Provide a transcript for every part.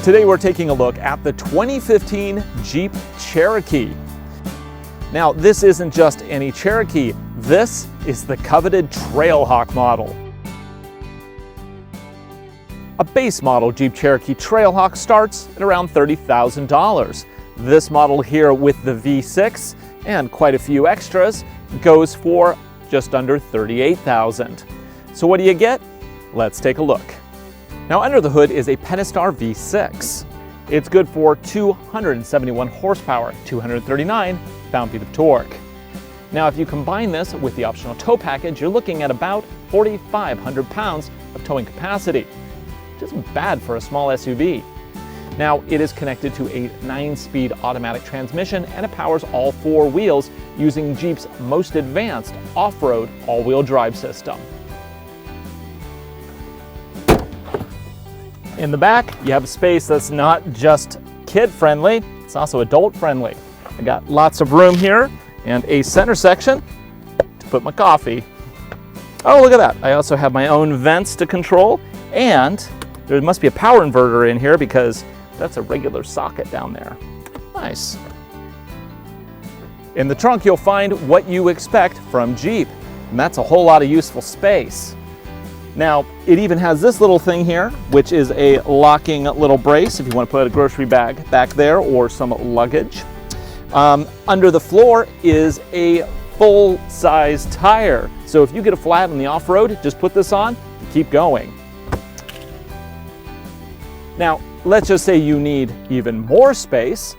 Today we're taking a look at the 2015 Jeep Cherokee. Now this isn't just any Cherokee, this is the coveted Trailhawk model. A base model Jeep Cherokee Trailhawk starts at around $30,000. This model here with the V6 and quite a few extras goes for just under $38,000. So what do you get? Let's take a look. Now under the hood is a Pentastar V6. It's good for 271 horsepower, 239 pound-feet of torque. Now if you combine this with the optional tow package, you're looking at about 4,500 pounds of towing capacity, which isn't bad for a small SUV. Now it is connected to a 9-speed automatic transmission and it powers all 4 wheels using Jeep's most advanced off-road all-wheel drive system. In the back, you have a space that's not just kid-friendly, it's also adult-friendly. I got lots of room here and a center section to put my coffee. Oh, look at that. I also have my own vents to control, and there must be a power inverter in here because that's a regular socket down there. Nice. In the trunk, you'll find what you expect from Jeep, and that's a whole lot of useful space. Now, it even has this little thing here, which is a locking little brace if you want to put a grocery bag back there or some luggage. Under the floor is a full-size tire. So if you get a flat on the off-road, just put this on and keep going. Now, let's just say you need even more space.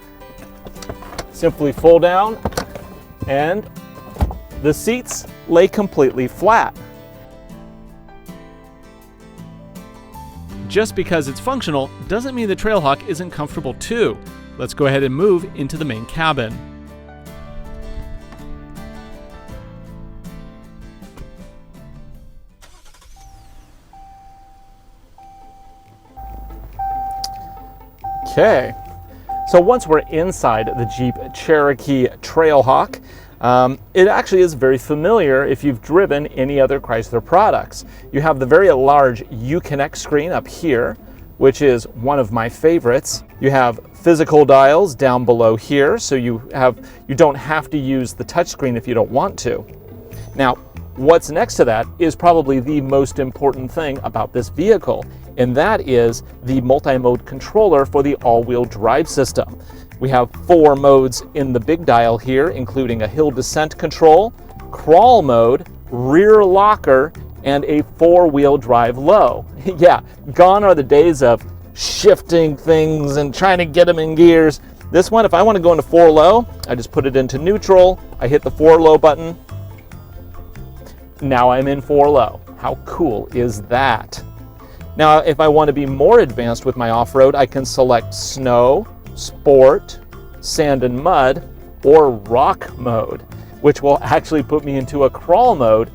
Simply fold down and the seats lay completely flat. Just because it's functional doesn't mean the Trailhawk isn't comfortable too. Let's go ahead and move into the main cabin. Okay, so once we're inside the Jeep Cherokee Trailhawk, it actually is very familiar if you've driven any other Chrysler products. You have the very large Uconnect screen up here, which is one of my favorites. You have physical dials down below here, so you don't have to use the touchscreen if you don't want to. Now, what's next to that is probably the most important thing about this vehicle, and that is the multi-mode controller for the all-wheel drive system. We have 4 modes in the big dial here, including a hill descent control, crawl mode, rear locker, and a 4-wheel drive low. Yeah, gone are the days of shifting things and trying to get them in gears. This one, if I want to go into 4 low, I just put it into neutral, I hit the 4 low button, now I'm in 4 low. How cool is that? Now, if I want to be more advanced with my off-road, I can select snow, sport, sand and mud, or rock mode, which will actually put me into a crawl mode,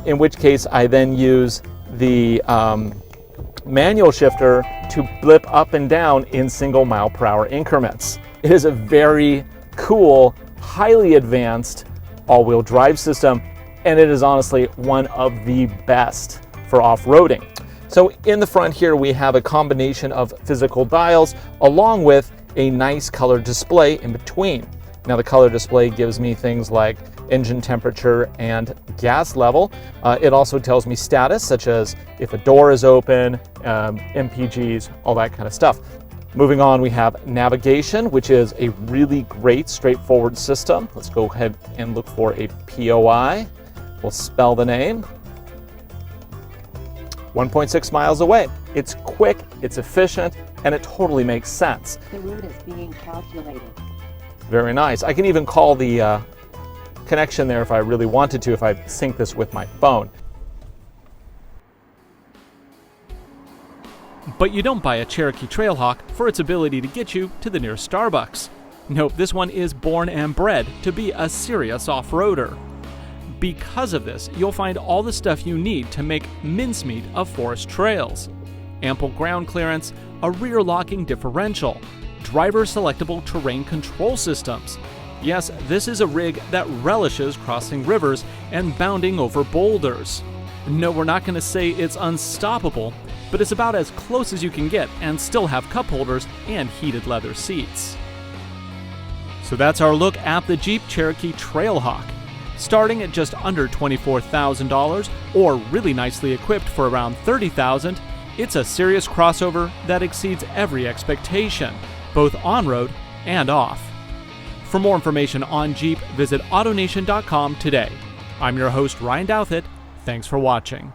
in which case I then use the manual shifter to blip up and down in single mile per hour increments. It is a very cool, highly advanced all-wheel drive system, and it is honestly one of the best for off-roading. So in the front here, we have a combination of physical dials along with a nice color display in between. Now the color display gives me things like engine temperature and gas level. It also tells me status, such as if a door is open, MPGs, all that kind of stuff. Moving on, we have navigation, which is a really great, straightforward system. Let's go ahead and look for a POI. We'll spell the name. 1.6 miles away. It's quick, it's efficient, and it totally makes sense. The route is being calculated. Very nice. I can even call the connection there if I really wanted to, if I sync this with my phone. But you don't buy a Cherokee Trailhawk for its ability to get you to the nearest Starbucks. Nope, this one is born and bred to be a serious off-roader. Because of this, you'll find all the stuff you need to make mincemeat of forest trails. Ample ground clearance, a rear locking differential, driver selectable terrain control systems. Yes, this is a rig that relishes crossing rivers and bounding over boulders. No, we're not going to say it's unstoppable, but it's about as close as you can get and still have cup holders and heated leather seats. So that's our look at the Jeep Cherokee Trailhawk. Starting at just under $24,000 or really nicely equipped for around $30,000, it's a serious crossover that exceeds every expectation, both on-road and off. For more information on Jeep, visit AutoNation.com today. I'm your host, Ryan Douthit. Thanks for watching.